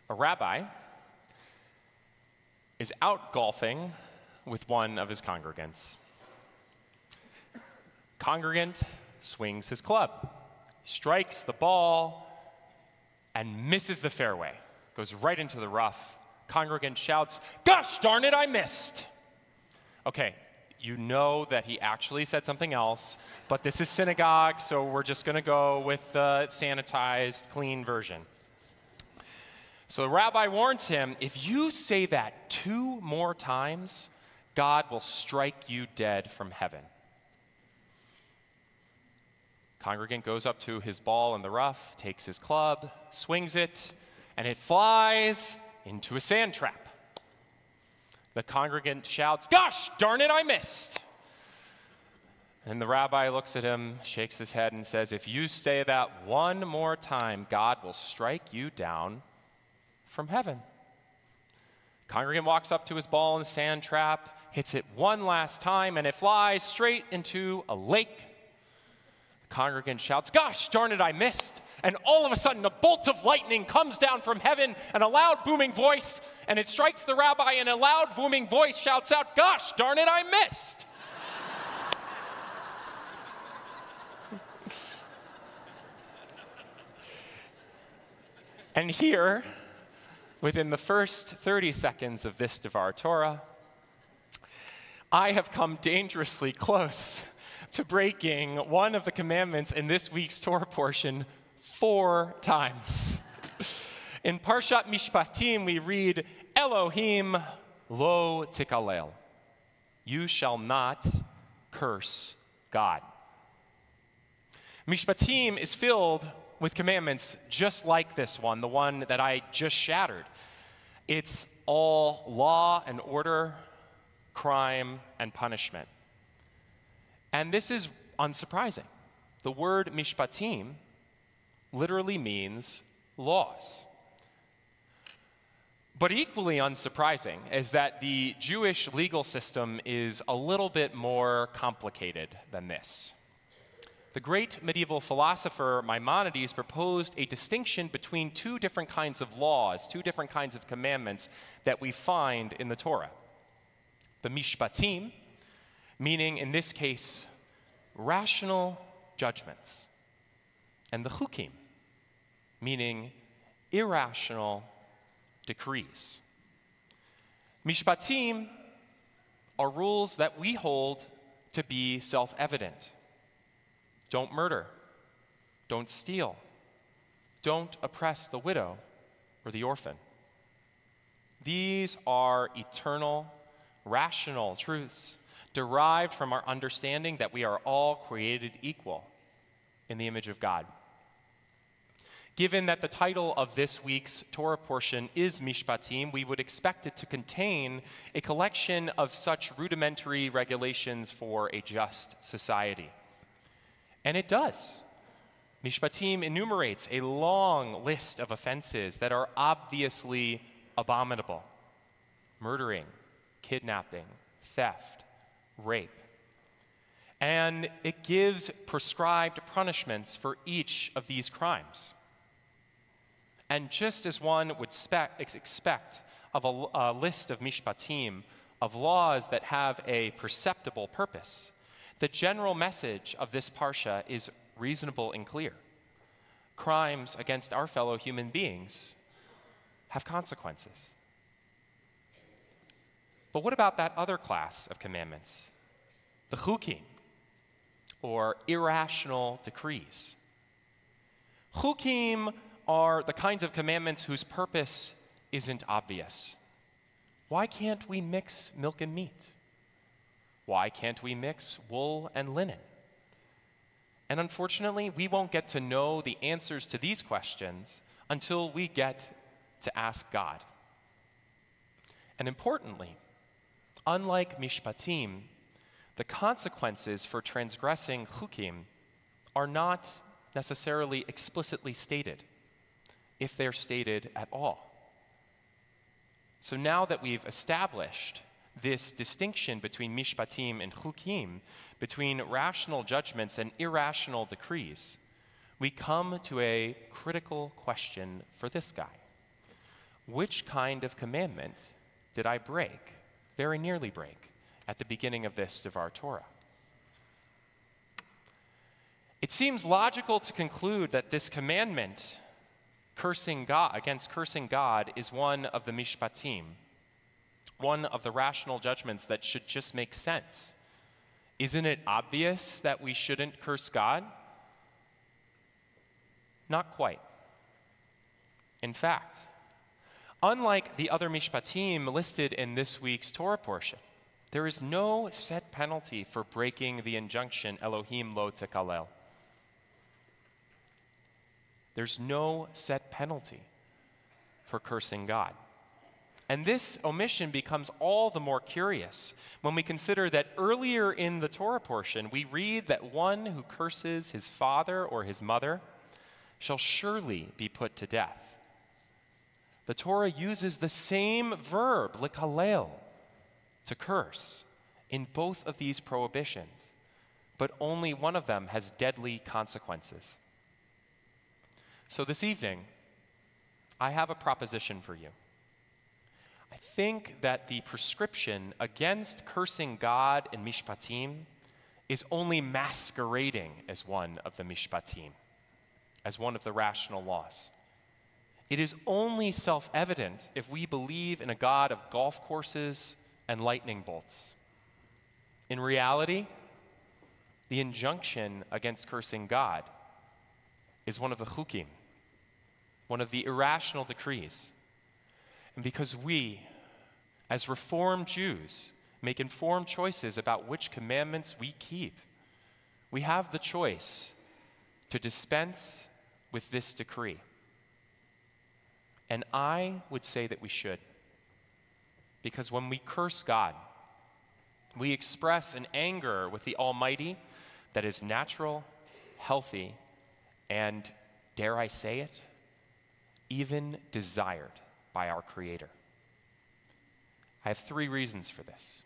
A rabbi is out golfing with one of his congregants. Congregant swings his club, strikes the ball, and misses the fairway. Goes right into the rough. Congregant shouts, "Gosh darn it, I missed!" Okay, you know that he actually said something else, but this is synagogue, so we're just going to go with the sanitized, clean version. So the rabbi warns him, if you say that 2 more times, God will strike you dead from heaven. Congregant goes up to his ball in the rough, takes his club, swings it, and it flies into a sand trap. The congregant shouts, "Gosh darn it, I missed!" And the rabbi looks at him, shakes his head, and says, if you say that 1 more time, God will strike you down from heaven. Congregant walks up to his ball in the sand trap, hits it 1 last time, and it flies straight into a lake. The congregant shouts, "Gosh darn it, I missed!" And all of a sudden, a bolt of lightning comes down from heaven and a loud booming voice, and it strikes the rabbi, and a loud booming voice shouts out, "Gosh darn it, I missed!" And here, within the first 30 seconds of this Devar Torah, I have come dangerously close to breaking one of the commandments in this week's Torah portion 4 times. In Parshat Mishpatim, we read, Elohim lo tikalel. You shall not curse God. Mishpatim is filled with commandments just like this one, the one that I just shattered. It's all law and order, crime and punishment. And this is unsurprising. The word mishpatim literally means laws. But equally unsurprising is that the Jewish legal system is a little bit more complicated than this. The great medieval philosopher Maimonides proposed a distinction between 2 different kinds of laws, 2 different kinds of commandments that we find in the Torah. The mishpatim, meaning in this case, rational judgments, and the chukim, meaning irrational decrees. Mishpatim are rules that we hold to be self-evident. Don't murder. Don't steal. Don't oppress the widow or the orphan. These are eternal, rational truths derived from our understanding that we are all created equal in the image of God. Given that the title of this week's Torah portion is Mishpatim, we would expect it to contain a collection of such rudimentary regulations for a just society. And it does. Mishpatim enumerates a long list of offenses that are obviously abominable: murdering, kidnapping, theft, rape. And it gives prescribed punishments for each of these crimes. And just as one would expect of a list of mishpatim, of laws that have a perceptible purpose, the general message of this parsha is reasonable and clear. Crimes against our fellow human beings have consequences. But what about that other class of commandments? The chukim, or irrational decrees. Chukim are the kinds of commandments whose purpose isn't obvious. Why can't we mix milk and meat? Why can't we mix wool and linen? And unfortunately, we won't get to know the answers to these questions until we get to ask God. And importantly, unlike mishpatim, the consequences for transgressing chukim are not necessarily explicitly stated, if they're stated at all. So now that we've established this distinction between mishpatim and chukim, between rational judgments and irrational decrees, we come to a critical question for this guy. which kind of commandment did I break, very nearly break, at the beginning of this Devar Torah? It seems logical to conclude that this commandment against cursing God is one of the mishpatim, one of the rational judgments that should just make sense. Isn't it obvious that we shouldn't curse God? Not quite. In fact, unlike the other mishpatim listed in this week's Torah portion, there is no set penalty for breaking the injunction Elohim lo tekalel. There's no set penalty for cursing God. And this omission becomes all the more curious when we consider that earlier in the Torah portion, we read that one who curses his father or his mother shall surely be put to death. The Torah uses the same verb, likalel, to curse in both of these prohibitions, but only one of them has deadly consequences. So this evening, I have a proposition for you. I think that the prescription against cursing God in mishpatim is only masquerading as one of the mishpatim, as one of the rational laws. It is only self-evident if we believe in a God of golf courses and lightning bolts. In reality, the injunction against cursing God is one of the chukim, one of the irrational decrees. And because we, as Reformed Jews, make informed choices about which commandments we keep, we have the choice to dispense with this decree. And I would say that we should. Because when we curse God, we express an anger with the Almighty that is natural, healthy, and, dare I say it, even desired by our Creator. I have 3 reasons for this.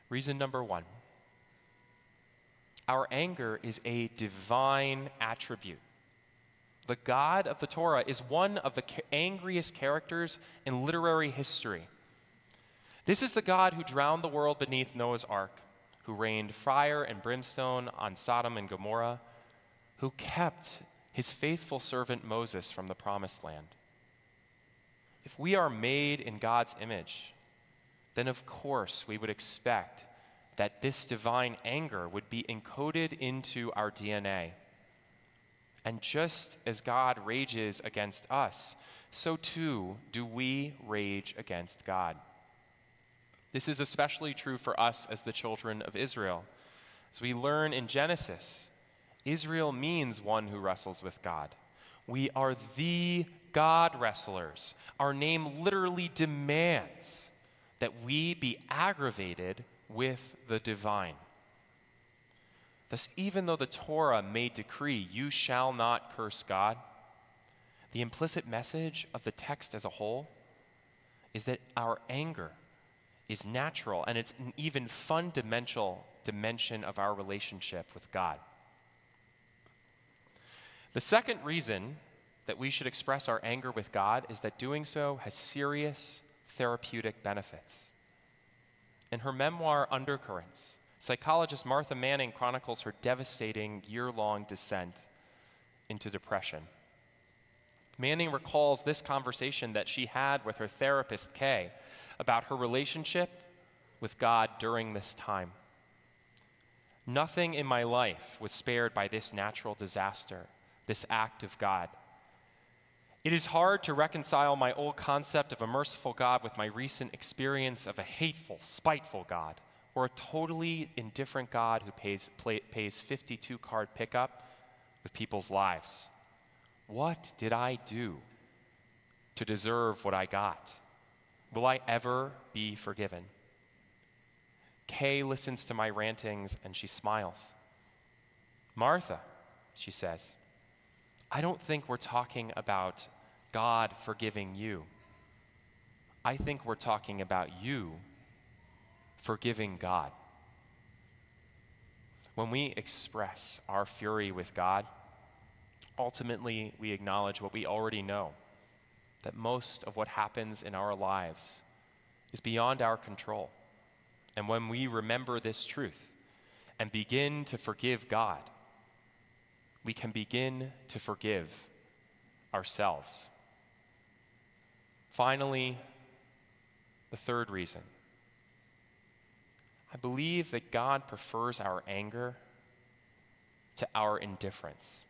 Reason number 1, our anger is a divine attribute. The God of the Torah is one of the angriest characters in literary history. This is the God who drowned the world beneath Noah's ark, who rained fire and brimstone on Sodom and Gomorrah, who kept his faithful servant Moses from the promised land. If we are made in God's image, then of course we would expect that this divine anger would be encoded into our DNA. And just as God rages against us, so too do we rage against God. This is especially true for us as the children of Israel. As we learn in Genesis, Israel means one who wrestles with God. We are the God wrestlers. Our name literally demands that we be aggravated with the divine. Thus, even though the Torah may decree, "You shall not curse God," the implicit message of the text as a whole is that our anger is natural, and it's an even fundamental dimension of our relationship with God. The second reason that we should express our anger with God is that doing so has serious therapeutic benefits. In her memoir, Undercurrents, psychologist Martha Manning chronicles her devastating year-long descent into depression. Manning recalls this conversation that she had with her therapist, Kay, about her relationship with God during this time. Nothing in my life was spared by this natural disaster, this act of God. It is hard to reconcile my old concept of a merciful God with my recent experience of a hateful, spiteful God, or a totally indifferent God who pays 52-card pickup with people's lives. What did I do to deserve what I got? Will I ever be forgiven? Kay listens to my rantings and she smiles. "Martha," she says, "I don't think we're talking about God forgiving you. I think we're talking about you forgiving God." When we express our fury with God, ultimately we acknowledge what we already know, that most of what happens in our lives is beyond our control. And when we remember this truth and begin to forgive God, we can begin to forgive ourselves. Finally, the third reason. I believe that God prefers our anger to our indifference.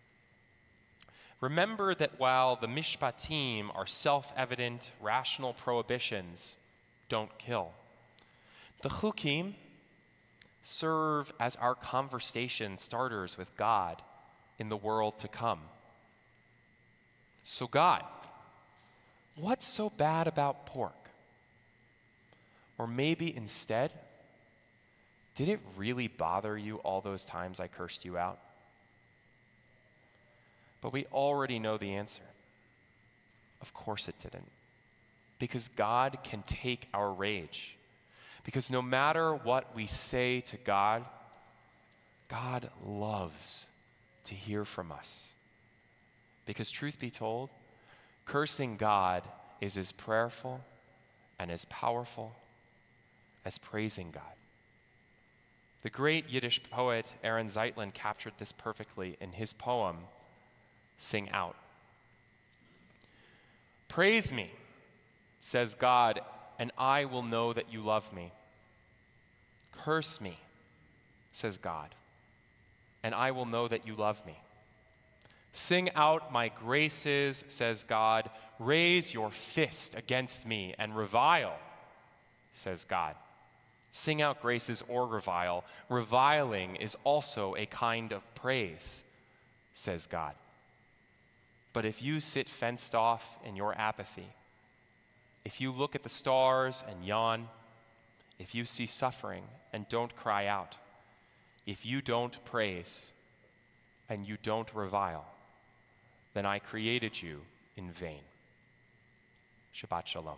Remember that while the mishpatim are self-evident, rational prohibitions, don't kill, the chukim serve as our conversation starters with God in the world to come. So God, what's so bad about pork? Or maybe instead, did it really bother you all those times I cursed you out? But we already know the answer. Of course it didn't. Because God can take our rage. Because no matter what we say to God, God loves to hear from us. Because truth be told, cursing God is as prayerful and as powerful as praising God. The great Yiddish poet Aaron Zeitlin captured this perfectly in his poem, Sing Out. Praise me, says God, and I will know that you love me. Curse me, says God, and I will know that you love me. Sing out my graces, says God. Raise your fist against me and revile, says God. Sing out graces or revile. Reviling is also a kind of praise, says God. But if you sit fenced off in your apathy, if you look at the stars and yawn, if you see suffering and don't cry out, if you don't praise and you don't revile, then I created you in vain. Shabbat Shalom.